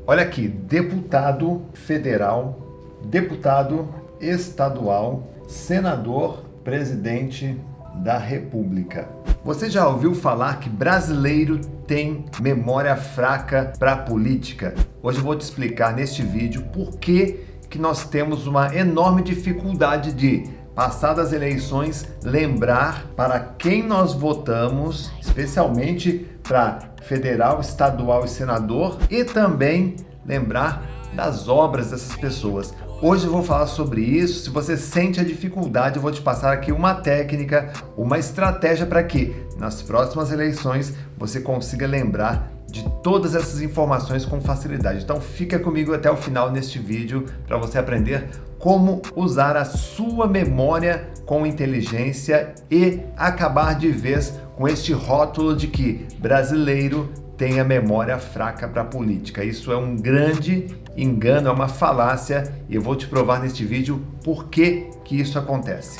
Olha aqui, deputado federal, deputado estadual, senador, presidente da República. Você já ouviu falar que brasileiro tem memória fraca para a política? Hoje eu vou te explicar neste vídeo por que nós temos uma enorme dificuldade de, passadas as eleições, lembrar para quem nós votamos, especialmente para federal, estadual e senador, e também lembrar das obras dessas pessoas. Hoje eu vou falar sobre isso. Se você sente a dificuldade, eu vou te passar aqui uma técnica, uma estratégia para que nas próximas eleições você consiga lembrar de todas essas informações com facilidade. Então fica comigo até o final neste vídeo para você aprender como usar a sua memória com inteligência e acabar de vez com este rótulo de que brasileiro tem a memória fraca para a política. Isso é um grande engano, é uma falácia, e eu vou te provar neste vídeo por que isso acontece.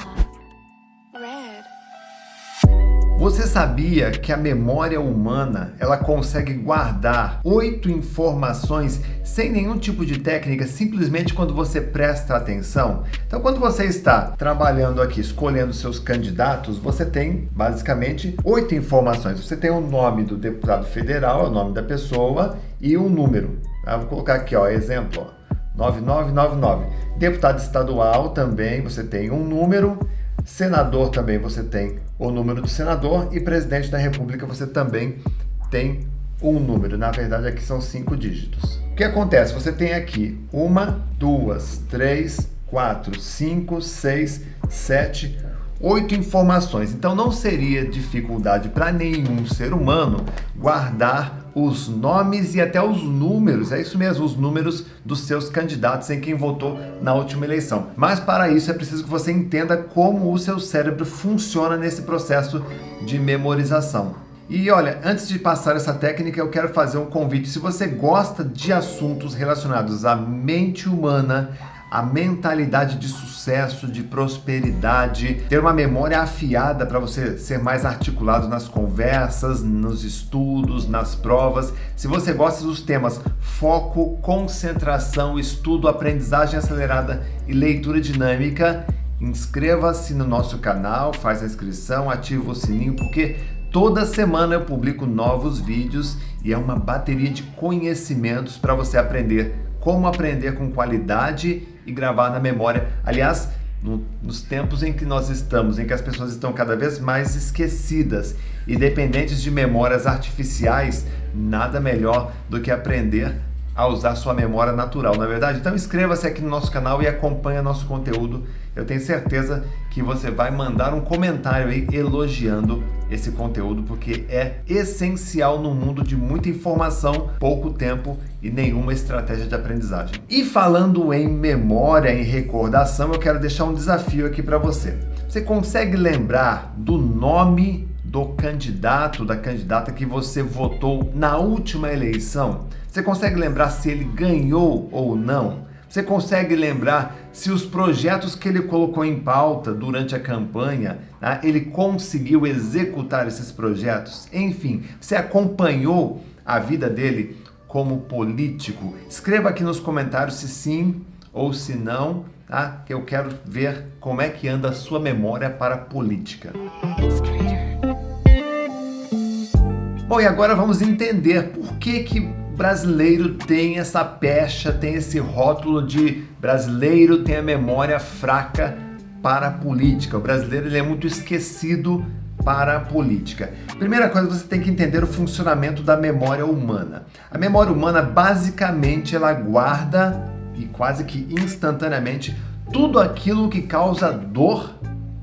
Você sabia que a memória humana, ela consegue guardar 8 informações sem nenhum tipo de técnica, simplesmente quando você presta atenção? Então, quando você está trabalhando aqui, escolhendo seus candidatos, você tem basicamente 8 informações. Você tem o nome do deputado federal, o nome da pessoa e um número. Vou colocar aqui, ó, exemplo, ó, 9999. Deputado estadual também, você tem um número. Senador também você tem o número do senador, e presidente da República você também tem um número. Na verdade, aqui são 5 dígitos. O que acontece? Você tem aqui 1, 2, 3, 4, 5, 6, 7, 8 informações. Então não seria dificuldade para nenhum ser humano guardar os nomes e até os números, é isso mesmo, os números dos seus candidatos em quem votou na última eleição. Mas para isso é preciso que você entenda como o seu cérebro funciona nesse processo de memorização. E olha, antes de passar essa técnica, eu quero fazer um convite. Se você gosta de assuntos relacionados à mente humana, a mentalidade de sucesso, de prosperidade, ter uma memória afiada para você ser mais articulado nas conversas, nos estudos, nas provas. Se você gosta dos temas foco, concentração, estudo, aprendizagem acelerada e leitura dinâmica, inscreva-se no nosso canal, faz a inscrição, ativa o sininho, porque toda semana eu publico novos vídeos e é uma bateria de conhecimentos para você aprender como aprender com qualidade e gravar na memória. Aliás, nos tempos em que nós estamos, em que as pessoas estão cada vez mais esquecidas e dependentes de memórias artificiais, nada melhor do que aprender a usar sua memória natural, não é verdade? Então inscreva-se aqui no nosso canal e acompanhe nosso conteúdo. Eu tenho certeza que você vai mandar um comentário aí elogiando esse conteúdo, porque é essencial no mundo de muita informação, pouco tempo e nenhuma estratégia de aprendizagem. E falando em memória, em recordação, eu quero deixar um desafio aqui para você. Você consegue lembrar do nome do candidato, da candidata que você votou na última eleição? Você consegue lembrar se ele ganhou ou não? Você consegue lembrar se os projetos que ele colocou em pauta durante a campanha, ele conseguiu executar esses projetos? Enfim, você acompanhou a vida dele como político? Escreva aqui nos comentários se sim ou se não, tá? Que eu quero ver como é que anda a sua memória para a política. Bom, e agora vamos entender por que brasileiro tem essa pecha, tem esse rótulo de brasileiro tem a memória fraca para a política. O brasileiro ele é muito esquecido para a política. Primeira coisa, você tem que entender o funcionamento da memória humana. A memória humana, basicamente, ela guarda, e quase que instantaneamente, tudo aquilo que causa dor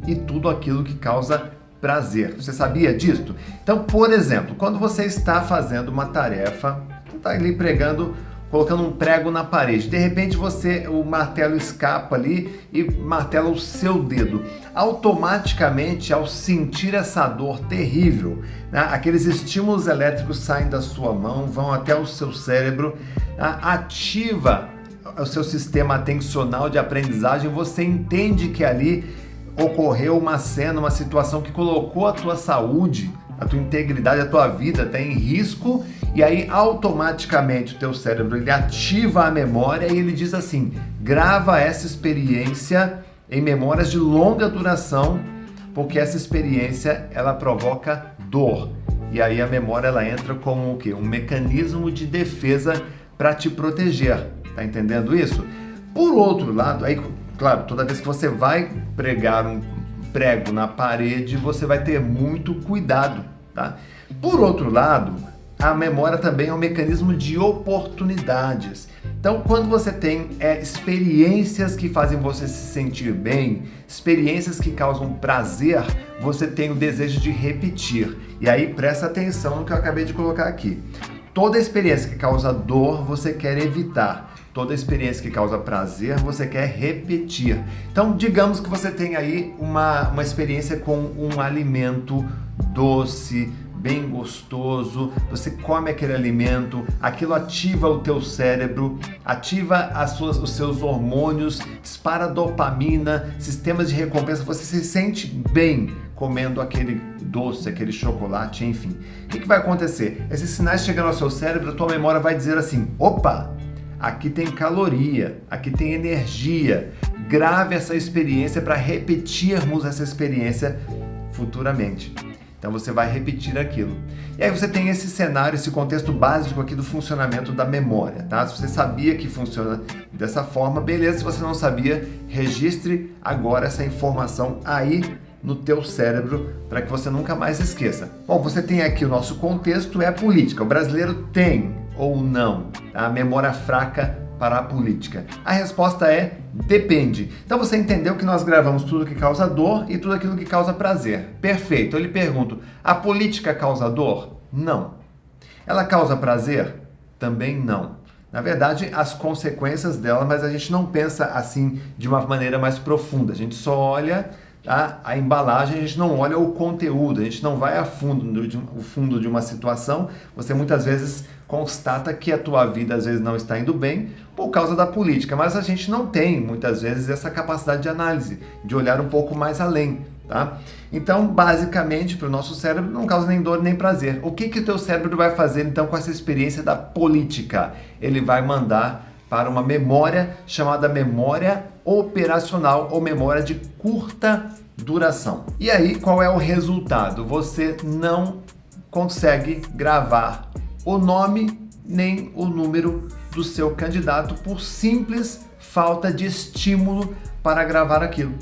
e tudo aquilo que causa prazer. Você sabia disso? Então, por exemplo, quando você está fazendo uma tarefa, você está ali pregando, colocando um prego na parede, de repente o martelo escapa ali e martela o seu dedo. Automaticamente, ao sentir essa dor terrível, aqueles estímulos elétricos saem da sua mão, vão até o seu cérebro, ativa o seu sistema atencional de aprendizagem, você entende que ali ocorreu uma cena, uma situação que colocou a tua saúde, a tua integridade, a tua vida até em risco, E aí automaticamente o teu cérebro ele ativa a memória e ele diz assim: grava essa experiência em memórias de longa duração, porque essa experiência ela provoca dor. E aí a memória ela entra como o quê? Um mecanismo de defesa para te proteger. Tá entendendo isso? Por outro lado, aí, claro, toda vez que você vai pregar um prego na parede, você vai ter muito cuidado, tá? Por outro lado, a memória também é um mecanismo de oportunidades. Então, quando você tem experiências que fazem você se sentir bem, experiências que causam prazer, você tem o desejo de repetir. E aí, presta atenção no que eu acabei de colocar aqui. Toda experiência que causa dor, você quer evitar. Toda experiência que causa prazer, você quer repetir. Então, digamos que você tem aí uma experiência com um alimento doce, bem gostoso, você come aquele alimento, aquilo ativa o teu cérebro, ativa os seus hormônios, dispara dopamina, sistemas de recompensa, você se sente bem comendo aquele doce, aquele chocolate, enfim. O que vai acontecer? Esses sinais chegando ao seu cérebro, a tua memória vai dizer assim: opa! Aqui tem caloria, aqui tem energia. Grave essa experiência para repetirmos essa experiência futuramente. Então você vai repetir aquilo. E aí você tem esse cenário, esse contexto básico aqui do funcionamento da memória, tá? Se você sabia que funciona dessa forma, beleza. Se você não sabia, registre agora essa informação aí no teu cérebro para que você nunca mais esqueça. Bom, você tem aqui o nosso contexto, é a política. O brasileiro tem ou não a memória fraca para a política? A resposta é depende. Então você entendeu que nós gravamos tudo que causa dor e tudo aquilo que causa prazer. Perfeito. Eu lhe pergunto, a política causa dor? Não. Ela causa prazer? Também não. Na verdade, as consequências dela, mas a gente não pensa assim de uma maneira mais profunda. A gente só olha a embalagem, a gente não olha o conteúdo, a gente não vai a fundo de uma situação. Você muitas vezes constata que a tua vida às vezes não está indo bem por causa da política, mas a gente não tem muitas vezes essa capacidade de análise, de olhar um pouco mais além, tá? Então, basicamente, para o nosso cérebro não causa nem dor nem prazer. O que o teu cérebro vai fazer então com essa experiência da política? Ele vai mandar para uma memória chamada memória operacional ou memória de curta duração. E aí, qual é o resultado? Você não consegue gravar o nome nem o número do seu candidato por simples falta de estímulo para gravar aquilo.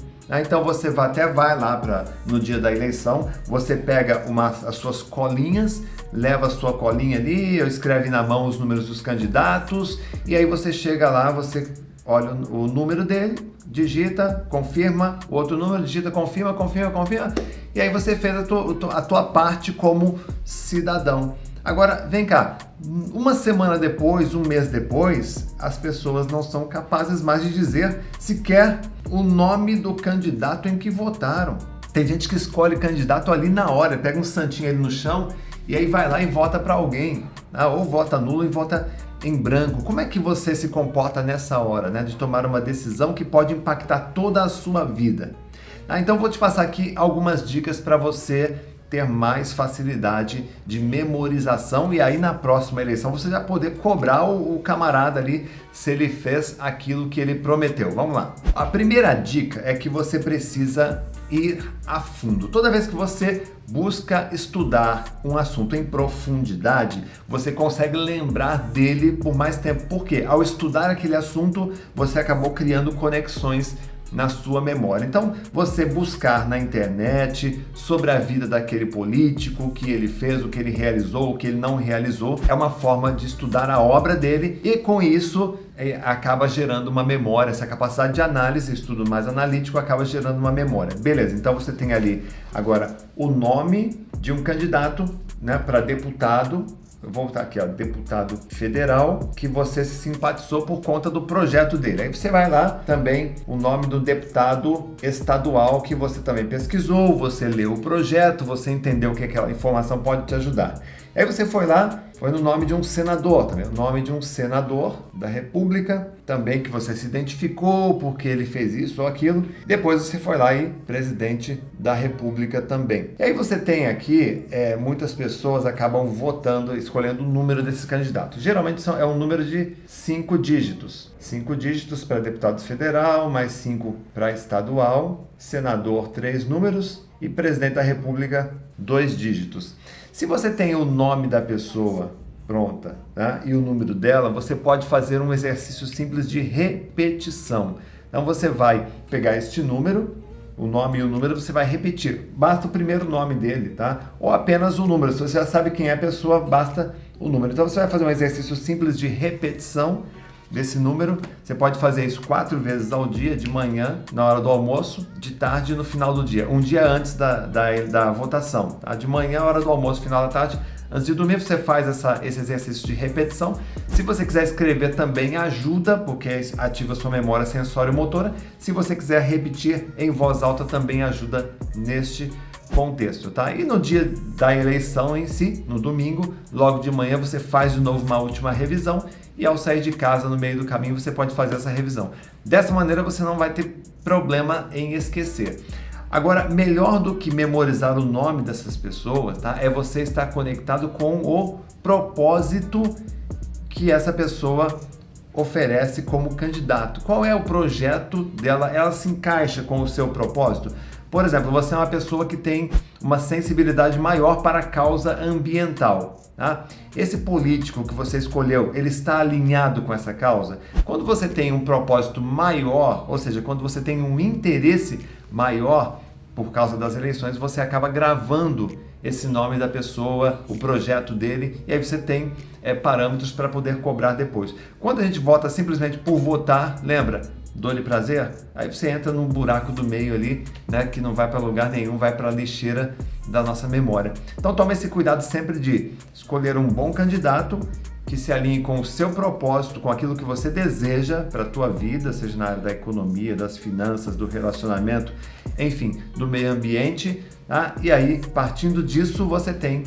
Então você vai lá no dia da eleição, você pega as suas colinhas, leva a sua colinha ali, escreve na mão os números dos candidatos, e aí você chega lá, você olha o número dele, digita, confirma, o outro número, digita, confirma, e aí você fez a tua parte como cidadão. Agora, vem cá, uma semana depois, um mês depois, as pessoas não são capazes mais de dizer sequer o nome do candidato em que votaram. Tem gente que escolhe candidato ali na hora, pega um santinho ali no chão e aí vai lá e vota para alguém, ou vota nulo e vota em branco. Como é que você se comporta nessa hora, né, de tomar uma decisão que pode impactar toda a sua vida? Então vou te passar aqui algumas dicas para você ter mais facilidade de memorização e aí na próxima eleição você já poder cobrar o camarada ali se ele fez aquilo que ele prometeu. Vamos lá. A primeira dica é que você precisa ir a fundo. Toda vez que você busca estudar um assunto em profundidade, você consegue lembrar dele por mais tempo. Por quê? Ao estudar aquele assunto, você acabou criando conexões na sua memória. Então, você buscar na internet sobre a vida daquele político, o que ele fez, o que ele realizou, o que ele não realizou, é uma forma de estudar a obra dele e com isso acaba gerando uma memória. Essa capacidade de análise, estudo mais analítico, acaba gerando uma memória. Beleza, então você tem ali agora o nome de um candidato, né, para deputado. Eu vou voltar aqui, ó, deputado federal, que você se simpatizou por conta do projeto dele. Aí você vai lá também o nome do deputado estadual que você também pesquisou, você leu o projeto, você entendeu que aquela informação pode te ajudar. Aí você foi lá, foi no nome de um senador também, o nome de um senador da República, também que você se identificou porque ele fez isso ou aquilo. Depois você foi lá e presidente da República também. E aí você tem aqui, muitas pessoas acabam votando, escolhendo o número desses candidatos. Geralmente é um número de 5 dígitos. 5 dígitos para deputado federal, mais 5 para estadual, senador 3 números e presidente da República 2 dígitos. Se você tem o nome da pessoa pronta, tá, e o número dela, você pode fazer um exercício simples de repetição. Então você vai pegar este número, o nome e o número, você vai repetir. Basta o primeiro nome dele, tá? Ou apenas o número. Se você já sabe quem é a pessoa, basta o número. Então você vai fazer um exercício simples de repetição desse número. Você pode fazer isso 4 vezes ao dia, de manhã, na hora do almoço, de tarde e no final do dia. Um dia antes da votação. Tá? De manhã, hora do almoço, final da tarde. Antes de dormir, você faz esse exercício de repetição. Se você quiser escrever também ajuda, porque ativa sua memória sensório-motora. Se você quiser repetir em voz alta, também ajuda neste contexto, tá? E no dia da eleição em si, no domingo, logo de manhã, você faz de novo uma última revisão e ao sair de casa, no meio do caminho, você pode fazer essa revisão. Dessa maneira, você não vai ter problema em esquecer. Agora, melhor do que memorizar o nome dessas pessoas, tá? É você estar conectado com o propósito que essa pessoa oferece como candidato. Qual é o projeto dela? Ela se encaixa com o seu propósito? Por exemplo, você é uma pessoa que tem uma sensibilidade maior para a causa ambiental. Tá? Esse político que você escolheu, ele está alinhado com essa causa? Quando você tem um propósito maior, ou seja, quando você tem um interesse maior por causa das eleições, você acaba gravando esse nome da pessoa, o projeto dele, e aí você tem parâmetros para poder cobrar depois. Quando a gente vota simplesmente por votar, lembra? Dor-lhe prazer? Aí você entra num buraco do meio ali, né, que não vai para lugar nenhum, vai para a lixeira da nossa memória. Então tome esse cuidado sempre de escolher um bom candidato que se alinhe com o seu propósito, com aquilo que você deseja para a tua vida, seja na área da economia, das finanças, do relacionamento, enfim, do meio ambiente, tá? E aí, partindo disso, você tem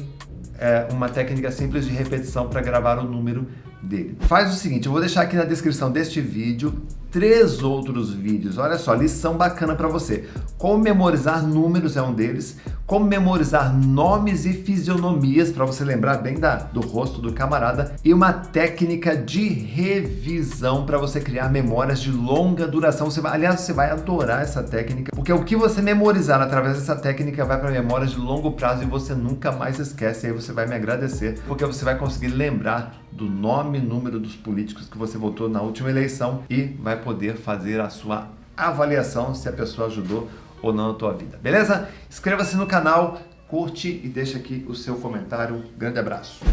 uma técnica simples de repetição para gravar o número dele. Faz o seguinte, eu vou deixar aqui na descrição deste vídeo 3 outros vídeos. Olha só, lição bacana para você. Como memorizar números é um deles. Como memorizar nomes e fisionomias, para você lembrar bem do rosto do camarada. E uma técnica de revisão para você criar memórias de longa duração. Aliás, você vai adorar essa técnica, porque o que você memorizar através dessa técnica vai para memórias de longo prazo e você nunca mais esquece. E aí você vai me agradecer, porque você vai conseguir lembrar do nome e número dos políticos que você votou na última eleição e vai poder fazer a sua avaliação se a pessoa ajudou ou não na tua vida, beleza? Inscreva-se no canal, curte e deixa aqui o seu comentário. Grande abraço!